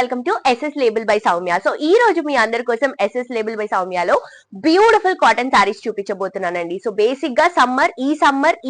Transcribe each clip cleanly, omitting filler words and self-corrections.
Welcome to SS label by Soumya. So ఈ రోజు మీ అందరి కోసం ఎస్ఎస్ లేబుల్ బై సౌమ్యలో బ్యూటిఫుల్ కాటన్ సారీస్ చూపించబోతున్నానండి. సో బేసిక్ గా సమ్మర్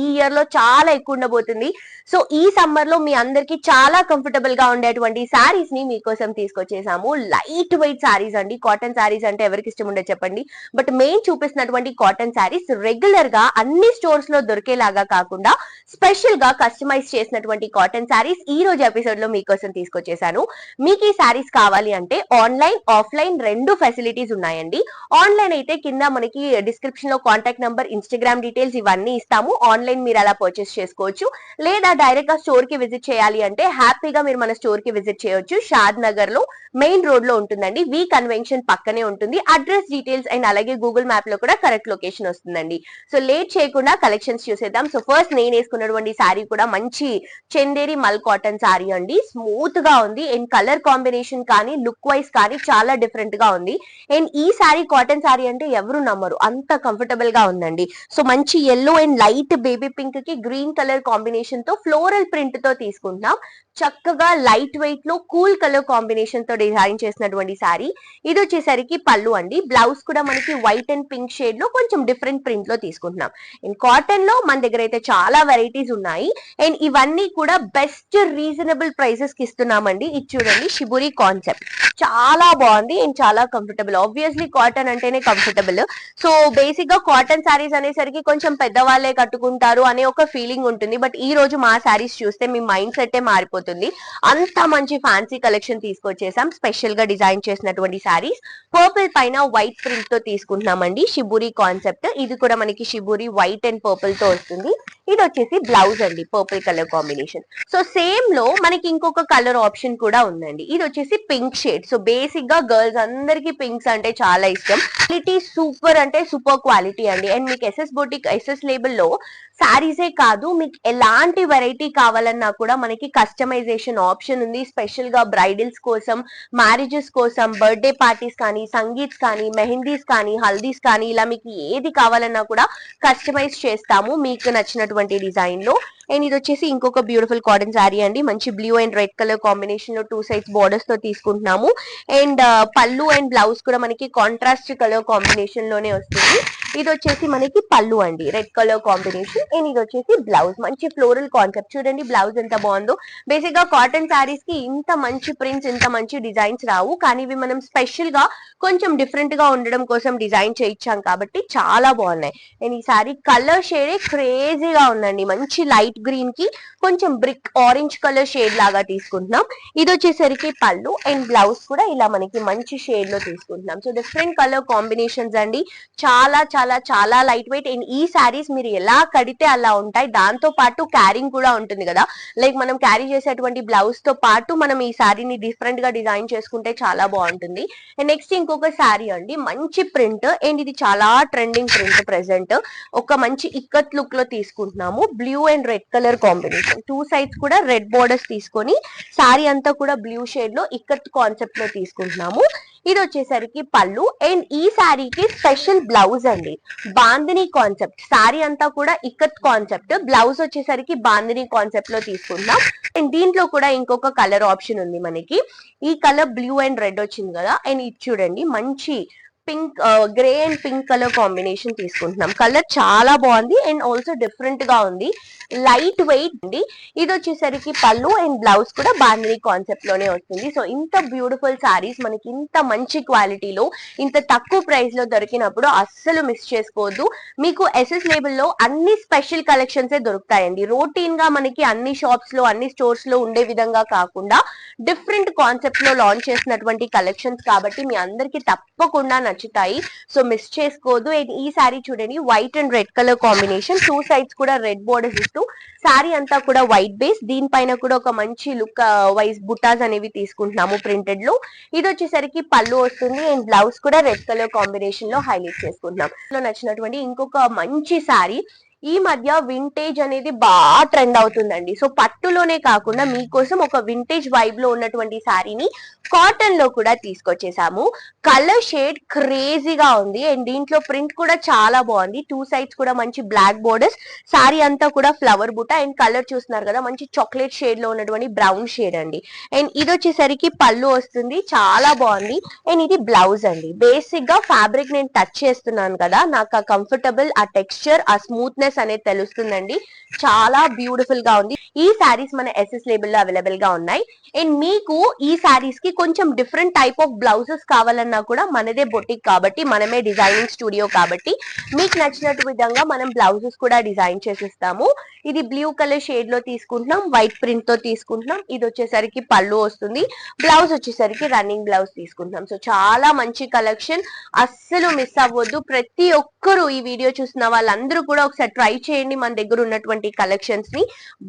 ఈ ఇయర్ లో చాలా ఎక్కువ ఉండబోతుంది. సో ఈ సమ్మర్ లో మీ అందరికి చాలా కంఫర్టబుల్ గా ఉండేటువంటి సారీస్ ని మీకోసం తీసుకొచ్చేసాము. లైట్ వెయిట్ సారీస్ అండి. కాటన్ సారీస్ అంటే ఎవరికి ఇష్టం ఉండదు చెప్పండి. బట్ మెయిన్ చూపిస్తున్నటువంటి కాటన్ సారీస్ రెగ్యులర్ గా అన్ని స్టోర్స్ లో దొరికేలాగా కాకుండా స్పెషల్ గా కస్టమైజ్ చేసినటువంటి కాటన్ సారీస్ ఈ రోజు ఎపిసోడ్ లో మీకోసం తీసుకొచ్చేసాను. మీకు ఈ సారీస్ కావాలి అంటే ఆన్లైన్ ఆఫ్లైన్ రెండు ఫెసిలిటీస్ ఉన్నాయండి. ఆన్లైన్ అయితే కింద మనకి డిస్క్రిప్షన్ లో కాంటాక్ట్ నంబర్, ఇన్స్టాగ్రామ్ డీటెయిల్స్ ఇవన్నీ ఇస్తాము. ఆన్లైన్ మీరు అలా పర్చేస్ చేసుకోవచ్చు. లేదా డైరెక్ట్ గా స్టోర్ కి విజిట్ చేయాలి అంటే హ్యాపీగా మీరు మన స్టోర్ కి విజిట్ చేయొచ్చు. షాద్ నగర్ లో మెయిన్ రోడ్ లో ఉంటుందండి. వి కన్వెన్షన్ పక్కనే ఉంటుంది. అడ్రస్ డీటెయిల్స్ అండ్ అలాగే గూగుల్ మ్యాప్ లో కూడా కరెక్ట్ లొకేషన్ వస్తుందండి. సో లేట్ చేయకుండా కలెక్షన్స్ చూసేద్దాం. సో ఫస్ట్ నేను వేసుకున్నటువంటి సారీ కూడా మంచి చందేరి మల్ కాటన్ సారీ అండి. స్మూత్ గా ఉంది అండ్ కలర్ కాంబినేషన్ కానీ లుక్ వైజ్ కానీ చాలా డిఫరెంట్ గా ఉంది. అండ్ ఈ సారీ కాటన్ సారీ అంటే ఎవరు నమ్మరు, అంత కంఫర్టబుల్ గా ఉందండి. సో మంచి yellow and light baby pink కి గ్రీన్ కలర్ కాంబినేషన్ తో ఫ్లోరల్ ప్రింట్ తో తీసుకుంటున్నాం. చక్కగా లైట్ వెయిట్ లో కూల్ కలర్ కాంబినేషన్ తో డిజైన్ చేసినటువంటి సారీ. ఇది వచ్చేసరికి పళ్ళు అండి. బ్లౌజ్ కూడా మనకి వైట్ అండ్ పింక్ షేడ్ లో కొంచెం డిఫరెంట్ ప్రింట్ లో తీసుకుంటున్నాం. అండ్ కాటన్ లో మన దగ్గర అయితే చాలా వెరైటీస్ ఉన్నాయి. అండ్ ఇవన్నీ కూడా బెస్ట్ రీజనబుల్ ప్రైసెస్ కి ఇస్తున్నామండి. ఇది చూడండి, షిబురి కాన్సెప్ట్ చాలా బాగుంది అండ్ చాలా కంఫర్టబుల్. ఆబ్వియస్లీ కాటన్ అంటేనే కంఫర్టబుల్. సో బేసిక్ గా కాటన్ సారీస్ అనేసరికి కొంచెం పెద్దవాళ్ళే కట్టుకుంటారు అనే ఒక ఫీలింగ్ ఉంటుంది. బట్ ఈ రోజు మా సారీస్ చూస్తే మీ మైండ్ సెట్ మారిపోతుంది. అంత మంచి ఫ్యాన్సీ కలెక్షన్ తీసుకొచ్చేసాం. స్పెషల్ గా డిజైన్ చేసినటువంటి సారీస్ పర్పుల్ పైన వైట్ ప్రింట్ తో తీసుకుంటున్నామండి. Shibori concept. ఇది కూడా మనకి షిబురి వైట్ అండ్ పర్పుల్ తో వస్తుంది. ఇది వచ్చేసి బ్లౌజ్ అండి, purple colour combination. So same లో మనకి ఇంకొక కలర్ ఆప్షన్ కూడా ఉందండి. ఇది వచ్చేసి పింక్ షేడ్. సో బేసిక్ గా గర్ల్స్ అందరికి పింక్స్ అంటే చాలా ఇష్టం. క్వాలిటీ సూపర్ అంటే సూపర్ క్వాలిటీ అండి. అండ్ మీకు ఎస్ఎస్ బొటిక్ ఎస్ఎస్ లేబుల్ లో సారీసే కాదు, మీకు ఎలాంటి వెరైటీ కావాలన్నా కూడా మనకి కస్టమైజేషన్ ఆప్షన్ ఉంది. స్పెషల్ గా బ్రైడల్స్ కోసం, మ్యారేజెస్ కోసం, బర్త్డే పార్టీస్ కానీ, సంగీత్స్ కానీ, మెహందీస్ కానీ, హల్దీస్ కానీ, ఇలా మీకు ఏది కావాలన్నా కూడా కస్టమైజ్ చేస్తాము మీకు నచ్చినటువంటి డిజైన్ లో. అండ్ ఇది వచ్చేసి ఇంకొక బ్యూటిఫుల్ కాటన్ శారీ అండి. మంచి blue and red colour combination లో 2 సైడ్స్ బోర్డర్స్ తో తీసుకుంటున్నాము. అండ్ పళ్ళు అండ్ బ్లౌజ్ కూడా మనకి కాంట్రాస్ట్ కలర్ కాంబినేషన్ లోనే వస్తుంది. ఇది వచ్చేసి మనకి పళ్ళు అండి, రెడ్ కలర్ కాంబినేషన్. అండ్ ఇది వచ్చేసి బ్లౌజ్, మంచి ఫ్లోరల్ కాన్సెప్ట్. చూడండి బ్లౌజ్ ఎంత బాగుందో. బేసిక్ గా కాటన్ శారీస్ కి ఇంత మంచి ప్రింట్స్, ఇంత మంచి డిజైన్స్ రావు. కానీ ఇవి మనం స్పెషల్ గా కొంచెం డిఫరెంట్ గా ఉండడం కోసం డిజైన్ చేయించాం కాబట్టి చాలా బాగున్నాయి. అండ్ ఈ సారీ కలర్ షేడే క్రేజీగా ఉందండి. మంచి లైట్ గ్రీన్ కి కొంచెం బ్రిక్ ఆరెంజ్ కలర్ షేడ్ లాగా తీసుకుంటున్నాం. ఇది వచ్చేసరికి పళ్ళు అండ్ బ్లౌజ్ కూడా ఇలా మనకి మంచి షేడ్ లో తీసుకుంటున్నాం. సో డిఫరెంట్ కలర్ కాంబినేషన్స్ అండి. చాలా చాలా చాలా లైట్ వెయిట్. అండ్ ఈ సారీస్ మీరు ఎలా కడితే అలా ఉంటాయి. దాంతో పాటు క్యారింగ్ కూడా ఉంటుంది కదా, లైక్ మనం క్యారీ చేసేటువంటి బ్లౌజ్ తో పాటు మనం ఈ సారీని డిఫరెంట్ గా డిజైన్ చేసుకుంటే చాలా బాగుంటుంది. అండ్ నెక్స్ట్ ఇంకొక సారీ అండి, మంచి ప్రింట్. అండ్ ఇది చాలా ట్రెండింగ్ ప్రింట్ ప్రెసెంట్. ఒక మంచి ఇక్కత్ లుక్ లో తీసుకుంటున్నాము. Blue and red colour combination, 2 sides కూడా రెడ్ బోర్డర్స్ తీసుకొని సారీ అంతా కూడా బ్లూ షేడ్ లో ఇక్కత్ కాన్సెప్ట్ లో తీసుకుంటున్నాము. ఇది వచ్చేసరికి పళ్ళు. అండ్ ఈ సారీకి స్పెషల్ బ్లౌజ్ అండి, బాందిని కాన్సెప్ట్. సారీ అంతా కూడా ఇక్కత్ కాన్సెప్ట్, బ్లౌజ్ వచ్చేసరికి బాందిని కాన్సెప్ట్ లో తీసుకుంటాం. అండ్ దీంట్లో కూడా ఇంకొక కలర్ ఆప్షన్ ఉంది మనకి. ఈ కలర్ బ్లూ అండ్ రెడ్ వచ్చింది కదా. అండ్ ఇది చూడండి, మంచి pink, grey and pink colour combination తీసుకుంటున్నాం. కలర్ చాలా బాగుంది అండ్ ఆల్సో డిఫరెంట్ గా ఉంది. లైట్ వెయిట్ అండి. ఇది వచ్చేసరికి పళ్ళు అండ్ బ్లౌజ్ కూడా బాందిని కాన్సెప్ట్ లోనే వస్తుంది. సో ఇంత బ్యూటిఫుల్ సారీస్ మనకి ఇంత మంచి క్వాలిటీలో ఇంత తక్కువ ప్రైస్ లో దొరికినప్పుడు అస్సలు మిస్ చేసుకోవద్దు. మీకు ఎస్ఎస్ లేబుల్ లో అన్ని స్పెషల్ కలెక్షన్స్ దొరుకుతాయండి. రొటీన్ గా మనకి అన్ని షాప్స్ లో, అన్ని స్టోర్స్ లో ఉండే విధంగా కాకుండా డిఫరెంట్ కాన్సెప్ట్ లో లాంచ్ చేసినటువంటి కలెక్షన్స్ కాబట్టి మీ అందరికి తప్పకుండా నచ్చుతాయి. సో మిస్ చేసుకోవద్దు. ఈ సారీ చూడండి, white and red colour combination, 2 sides కూడా రెడ్ బోర్డర్స్ ఇస్తూ సారీ అంతా కూడా వైట్ బేస్. దీనిపైన కూడా ఒక మంచి లుక్ వైజ్ బుటాస్ అనేవి తీసుకుంటున్నాము ప్రింటెడ్ లో. ఇది వచ్చేసరికి పళ్ళు వస్తుంది అండ్ బ్లౌజ్ కూడా రెడ్ కలర్ కాంబినేషన్ లో హైలైట్ చేసుకుంటున్నాం. నచ్చినటువంటి ఇంకొక మంచి సారీ. ఈ మధ్య వింటేజ్ అనేది బాగా ట్రెండ్ అవుతుందండి. సో పట్టులోనే కాకుండా మీకోసం ఒక వింటేజ్ వైబ్ లో ఉన్నటువంటి శారీని కాటన్ లో కూడా తీసుకొచ్చేసాము. కలర్ షేడ్ క్రేజీగా ఉంది అండ్ దీంట్లో ప్రింట్ కూడా చాలా బాగుంది. 2 సైడ్స్ కూడా మంచి బ్లాక్ బోర్డర్స్, శారీ అంతా కూడా ఫ్లవర్ బుట్ట అండ్ కలర్ చూస్తున్నారు కదా మంచి చాక్లెట్ షేడ్ లో ఉన్నటువంటి బ్రౌన్ షేడ్ అండి. అండ్ ఇది వచ్చేసరికి పళ్ళు వస్తుంది, చాలా బాగుంది. అండ్ ఇది బ్లౌజ్ అండి. బేసిక్ గా ఫ్యాబ్రిక్ నేను టచ్ చేస్తున్నాను కదా, నాకు ఆ కంఫర్టబుల్, ఆ టెక్స్చర్, ఆ స్మూత్నెస్ అనేది తెలుస్తుందండి. చాలా బ్యూటిఫుల్ గా ఉంది. ఈ శారీస్ మన ఎస్ఎస్ లేబుల్ లో అవైలబుల్ గా ఉన్నాయి. అండ్ మీకు ఈ శారీస్ కి కొంచెం డిఫరెంట్ టైప్ ఆఫ్ బ్లౌజెస్ కావాలన్నా కూడా మనదే బొటిక్ కాబట్టి, మనమే డిజైనింగ్ స్టూడియో కాబట్టి మీకు నచ్చినట్టు విధంగా మనం బ్లౌజెస్ కూడా డిజైన్ చేసిస్తాము. ఇది బ్లూ కలర్ షేడ్ లో తీసుకుంటున్నాం, వైట్ ప్రింట్ తో తీసుకుంటున్నాం. ఇది వచ్చేసరికి పళ్ళు వస్తుంది, బ్లౌజ్ వచ్చేసరికి రన్నింగ్ బ్లౌజ్ తీసుకుంటున్నాం. సో చాలా మంచి కలెక్షన్, అస్సలు మిస్ అవ్వద్దు. ప్రతి ఒక్కరు ఈ వీడియో చూసిన వాళ్ళందరూ కూడా ఒకసారి ట్రై చేయండి మన దగ్గర ఉన్నటువంటి కలెక్షన్స్ ని.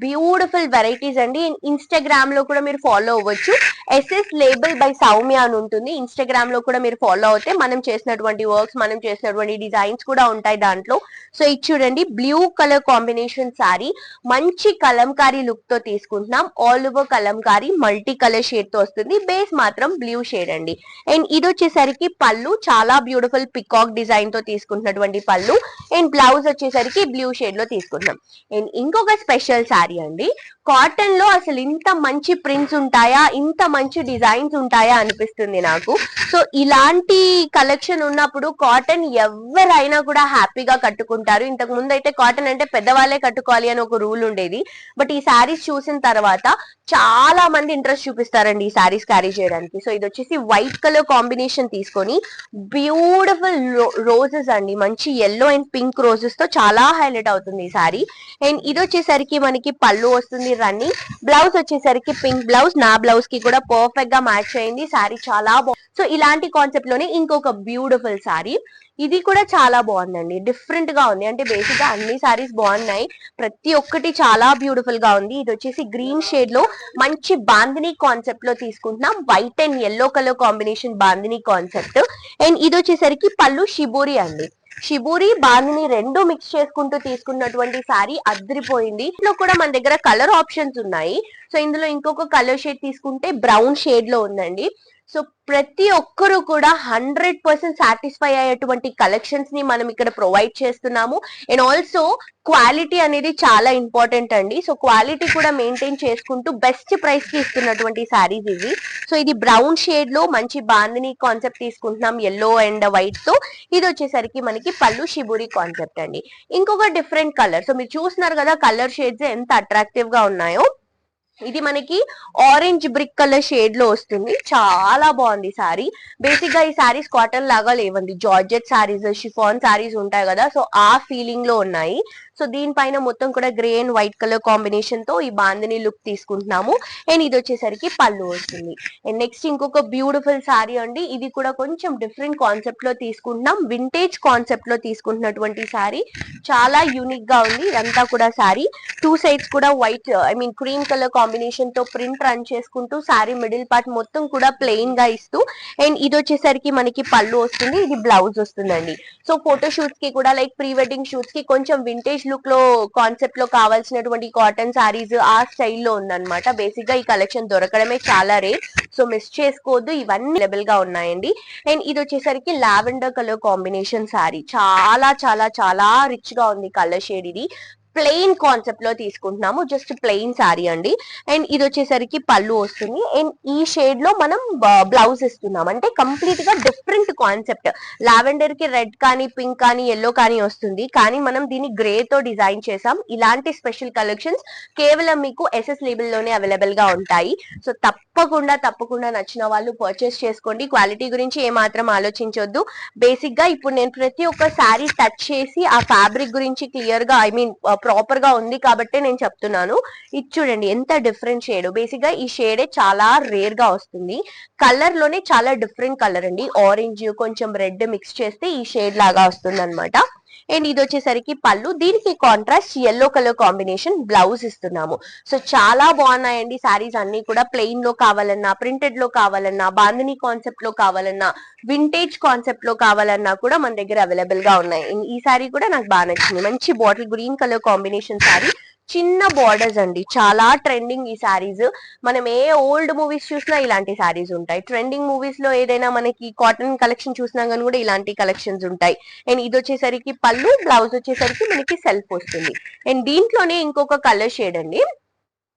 బ్యూటిఫుల్ వెరైటీస్ అండి. ఇన్స్టాగ్రామ్ లో కూడా మీరు ఫాలో అవ్వచ్చు, ఎస్ఎస్ లేబుల్ బై సౌమ్య అని ఉంటుంది. ఇన్స్టాగ్రామ్ లో కూడా మీరు ఫాలో అవుతే మనం చేసినటువంటి వర్క్స్, మనం చేసినటువంటి డిజైన్స్ కూడా ఉంటాయి దాంట్లో. సో ఇది చూడండి, బ్లూ కలర్ కాంబినేషన్ సారీ, మంచి కలంకారీ లుక్ తో తీసుకుంటున్నాం. All over Kalamkari multi colour shade తో వస్తుంది, బేస్ మాత్రం బ్లూ షేడ్ అండి. అండ్ ఇది వచ్చేసరికి పళ్ళు, చాలా బ్యూటిఫుల్ పికాక్ డిజైన్ తో తీసుకుంటున్నటువంటి పళ్ళు. అండ్ బ్లౌజ్ వచ్చేసరికి బ్లూ షేడ్ లో తీసుకుంటున్నాం. అండ్ ఇంకొక స్పెషల్ సారీ అండి, కాటన్ లో అసలు ఇంత మంచి ప్రింట్స్ ఉంటాయా, ఇంత మంచి డిజైన్స్ ఉంటాయా అనిపిస్తుంది నాకు. సో ఇలాంటి కలెక్షన్ ఉన్నప్పుడు కాటన్ ఎవరైనా కూడా హ్యాపీగా కట్టుకుంటారు. ఇంతకు ముందు అయితే కాటన్ అంటే పెద్దవాళ్ళే కట్టుకోవాలి అని ఒక రూల్ ఉండేది. బట్ ఈ శారీస్ చూసిన తర్వాత చాలా మంది ఇంట్రెస్ట్ చూపిస్తారండి ఈ శారీస్ క్యారీ చేయడానికి. సో ఇది వచ్చేసి వైట్ కలర్ కాంబినేషన్ తీసుకొని బ్యూటిఫుల్ రోజెస్ అండి, మంచి ఎల్లో అండ్ పింక్ రోజెస్ తో చాలా హైలైట్ అవుతుంది ఈ శారీ. అండ్ ఇది వచ్చేసరికి మనకి పళ్ళు వస్తుంది రన్నింగ్, బ్లౌజ్ వచ్చేసరికి పింక్ బ్లౌజ్, నా బ్లౌజ్ కి కూడా పర్ఫెక్ట్ గా మ్యాచ్ అయింది. శారీ చాలా బాగుంది. సో ఇలాంటి కాన్సెప్ట్ లోనే ఇంకొక బ్యూటిఫుల్ శారీ, ఇది కూడా చాలా బాగుందండి, డిఫరెంట్ గా ఉంది. అంటే బేసిక్ గా అన్ని శారీస్ బాగున్నాయి, ప్రతి ఒక్కటి చాలా బ్యూటిఫుల్ గా ఉంది. ఇది వచ్చేసి గ్రీన్ షేడ్ లో మంచి బాందిని కాన్సెప్ట్ లో తీసుకుంటున్నాం, white and yellow colour combination bandhani concept. And ఇది వచ్చేసరికి పళ్ళు షిబోరి అండి, షిబూరి బాందిని రెండు మిక్స్ చేసుకుంటూ తీసుకున్నటువంటి సారీ అదిరిపోయింది. ఇందులో కూడా మన దగ్గర కలర్ ఆప్షన్స్ ఉన్నాయి. సో ఇందులో ఇంకొక కలర్ షేడ్ తీసుకుంటే బ్రౌన్ షేడ్ లో ఉందండి. సో ప్రతి ఒక్కరు కూడా 100% సాటిస్ఫై అయ్యేటువంటి కలెక్షన్స్ ని మనం ఇక్కడ ప్రొవైడ్ చేస్తున్నాము. అండ్ ఆల్సో క్వాలిటీ అనేది చాలా ఇంపార్టెంట్ అండి. సో క్వాలిటీ కూడా మెయింటైన్ చేసుకుంటూ బెస్ట్ ప్రైస్ కి ఇస్తున్నటువంటి శారీస్ ఇవి. సో ఇది బ్రౌన్ షేడ్ లో మంచి బాందిని కాన్సెప్ట్ తీసుకుంటున్నాం, ఎల్లో అండ్ వైట్ తో. ఇది వచ్చేసరికి మనకి పళ్ళు షిబూరి కాన్సెప్ట్ అండి. ఇంకొక డిఫరెంట్ కలర్, సో మీరు చూస్తున్నారు కదా కలర్ షేడ్స్ ఎంత అట్రాక్టివ్ గా ఉన్నాయో. ఇది మనకి ఆరెంజ్ బ్రిక్ కలర్ షేడ్ లో వస్తుంది, చాలా బాగుంది సారీ. బేసిక్ గా ఈ సారీస్ కాటన్ లాగా లేవండి, జార్జెట్ సారీస్, షిఫాన్ సారీస్ ఉంటాయి కదా, సో ఆ ఫీలింగ్ లో ఉన్నాయి. సో దీనిపైన మొత్తం కూడా grey and white colour combination తో ఈ బాందిని లుక్ తీసుకుంటున్నాము. అండ్ ఇది వచ్చేసరికి పళ్ళు వస్తుంది. అండ్ నెక్స్ట్ ఇంకొక బ్యూటిఫుల్ సారీ అండి, ఇది కూడా కొంచెం డిఫరెంట్ కాన్సెప్ట్ లో తీసుకుంటున్నాం, వింటేజ్ కాన్సెప్ట్ లో తీసుకుంటున్నటువంటి సారీ, చాలా యూనిక్ గా ఉంది. ఇదంతా కూడా సారీ 2 సైడ్స్ కూడా వైట్ క్రీమ్ కలర్ కాంబినేషన్ తో ప్రింట్ రన్ చేసుకుంటూ సారీ మిడిల్ పార్ట్ మొత్తం కూడా ప్లెయిన్ గా ఇస్తూ. అండ్ ఇది వచ్చేసరికి మనకి పళ్ళు వస్తుంది, ఇది బ్లౌజ్ వస్తుందండి. సో ఫోటో షూట్స్ కి కూడా, లైక్ ప్రీ వెడ్డింగ్ షూట్స్ కి కొంచెం వింటేజ్ లుక్ లో కాన్సెప్ట్ లో కావాల్సినటువంటి కాటన్ సారీస్ ఆ స్టైల్లో ఉందన్నమాట. బేసిక్ గా ఈ కలెక్షన్ దొరకడమే చాలా రేర్, సో మిస్ చేసుకోవద్దు, ఇవన్నీ అవైలబుల్ గా ఉన్నాయండి. అండ్ ఇది వచ్చేసరికి లావెండర్ కలర్ కాంబినేషన్ సారీ, చాలా చాలా చాలా రిచ్ గా ఉంది కలర్ షేడ్. ఇది ప్లెయిన్ కాన్సెప్ట్ లో తీసుకుంటున్నాము, జస్ట్ ప్లెయిన్ సారీ అండి. అండ్ ఇది వచ్చేసరికి పళ్ళు వస్తుంది. అండ్ ఈ షేడ్ లో మనం బ్లౌజ్ ఇస్తున్నాం, అంటే కంప్లీట్ గా డిఫరెంట్ కాన్సెప్ట్. లావెండర్ కి రెడ్ కానీ పింక్ కానీ ఎల్లో కానీ వస్తుంది, కానీ మనం దీన్ని గ్రే తో డిజైన్ చేసాం. ఇలాంటి స్పెషల్ కలెక్షన్స్ కేవలం మీకు ఎస్ఎస్ లేబుల్ లోనే అవైలబుల్ గా ఉంటాయి. సో తప్పకుండా నచ్చిన వాళ్ళు పర్చేస్ చేసుకోండి. క్వాలిటీ గురించి ఏమాత్రం ఆలోచించొద్దు. బేసిక్ గా ఇప్పుడు నేను ప్రతి ఒక్క శారీ టచ్ చేసి ఆ ఫ్యాబ్రిక్ గురించి క్లియర్ గా ప్రాపర్ గా ఉంది కాబట్టి నేను చెప్తున్నాను. ఇది చూడండి ఎంత డిఫరెంట్ షేడ్, బేసిక్ గా ఈ షేడే చాలా రేర్ గా వస్తుంది. కలర్ లోనే చాలా డిఫరెంట్ కలర్ అండి, ఆరెంజ్ కొంచెం రెడ్ మిక్స్ చేస్తే ఈ షేడ్ లాగా వస్తుంది అనమాట. అండ్ ఇది వచ్చేసరికి పళ్ళు, దీనికి contrast yellow colour combination blouse ఇస్తున్నాము. సో చాలా బాగున్నాయండి సారీస్ అన్ని కూడా. ప్లెయిన్ లో కావాలన్నా, ప్రింటెడ్ లో కావాలన్నా, బాందిని కాన్సెప్ట్ లో కావాలన్నా, వింటేజ్ కాన్సెప్ట్ లో కావాలన్నా కూడా మన దగ్గర అవైలబుల్ గా ఉన్నాయి. ఈ సారీ కూడా నాకు బాగా నచ్చింది. మంచి bottle green colour combination sorry, చిన్న బార్డర్స్ అండి. చాలా ట్రెండింగ్ ఈ సారీస్. మనం ఏ ఓల్డ్ మూవీస్ చూసినా ఇలాంటి సారీస్ ఉంటాయి. ట్రెండింగ్ మూవీస్ లో ఏదైనా మనకి కాటన్ కలెక్షన్ చూసినా కానీ కూడా ఇలాంటి కలెక్షన్స్ ఉంటాయి. అండ్ ఇది వచ్చేసరికి పళ్ళు, బ్లౌజ్ వచ్చేసరికి మనకి సెల్ఫ్ వస్తుంది. అండ్ దీంట్లోనే ఇంకొక కలర్ షేడ్ అండి,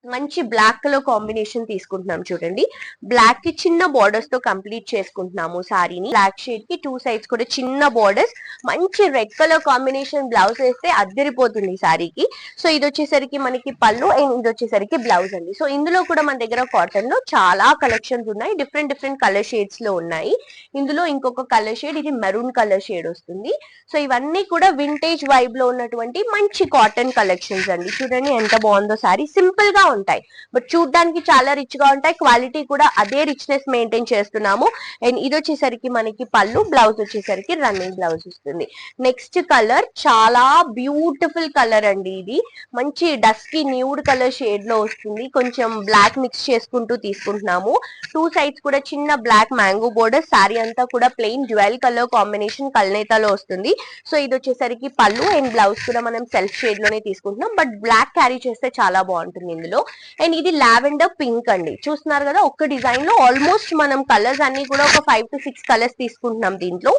మంచి బ్లాక్ కలర్ కాంబినేషన్ తీసుకుంటున్నాం చూడండి. బ్లాక్ కి చిన్న బార్డర్స్ తో కంప్లీట్ చేసుకుంటున్నాము సారీని. బ్లాక్ షేడ్ కి 2 సైడ్స్ కూడా చిన్న బార్డర్స్, మంచి రెడ్ కలర్ కాంబినేషన్ బ్లౌజ్ వేస్తే అద్దరిపోతుంది సారీకి. సో ఇది వచ్చేసరికి మనకి పళ్ళు, అండ్ ఇది వచ్చేసరికి బ్లౌజ్ అండి. సో ఇందులో కూడా మన దగ్గర కాటన్ లో చాలా కలెక్షన్స్ ఉన్నాయి, డిఫరెంట్ డిఫరెంట్ కలర్ షేడ్స్ లో ఉన్నాయి. ఇందులో ఇంకొక కలర్ షేడ్, ఇది మెరూన్ కలర్ షేడ్ వస్తుంది. సో ఇవన్నీ కూడా వింటేజ్ వైబ్ లో ఉన్నటువంటి మంచి కాటన్ కలెక్షన్స్ అండి. చూడండి ఎంత బాగుందో సారీ. సింపుల్ గా ఉంటాయి, బట్ చూడడానికి చాలా రిచ్ గా ఉంటాయి. క్వాలిటీ కూడా అదే రిచ్నెస్ మెయింటైన్ చేస్తున్నాము. అండ్ ఇది వచ్చేసరికి మనకి పళ్ళు, బ్లౌజ్ వచ్చేసరికి రన్నింగ్ బ్లౌజ్ వస్తుంది. నెక్స్ట్ కలర్ చాలా బ్యూటిఫుల్ కలర్ అండి. ఇది మంచి డస్కీ న్యూడ్ కలర్ షేడ్ లో వస్తుంది. కొంచెం బ్లాక్ మిక్స్ చేసుకుంటూ తీసుకుంటున్నాము. 2 సైడ్స్ కూడా చిన్న బ్లాక్ మ్యాంగో బోర్డర్. సారీ అంతా కూడా ప్లెయిన్ డ్యూయల్ కలర్ కాంబినేషన్ కల్నేతాలో వస్తుంది. సో ఇది వచ్చేసరికి పళ్ళు, అండ్ బ్లౌజ్ కూడా మనం సెల్ఫ్ షేడ్ లోనే తీసుకుంటున్నాం, బట్ బ్లాక్ క్యారీ చేస్తే చాలా బాగుంటుంది ఇందులో. అండ్ ఇది లావెండర్ పింక్ అండి. చూస్తున్నారు కదా, ఒక్క డిజైన్ లో ఆల్మోస్ట్ మనం కలర్స్ అన్ని కూడా ఒక 5 to 6 కలర్స్ తీసుకుంటున్నాం దీంట్లో.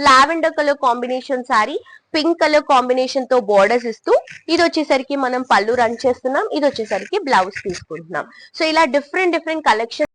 Lavender colour combination sorry, pink colour combination తో బోర్డర్స్ ఇస్తూ, ఇది వచ్చేసరికి మనం పళ్ళు రన్ చేస్తున్నాం, ఇది వచ్చేసరికి బ్లౌజ్ తీసుకుంటున్నాం. సో ఇలా డిఫరెంట్ డిఫరెంట్ కలెక్షన్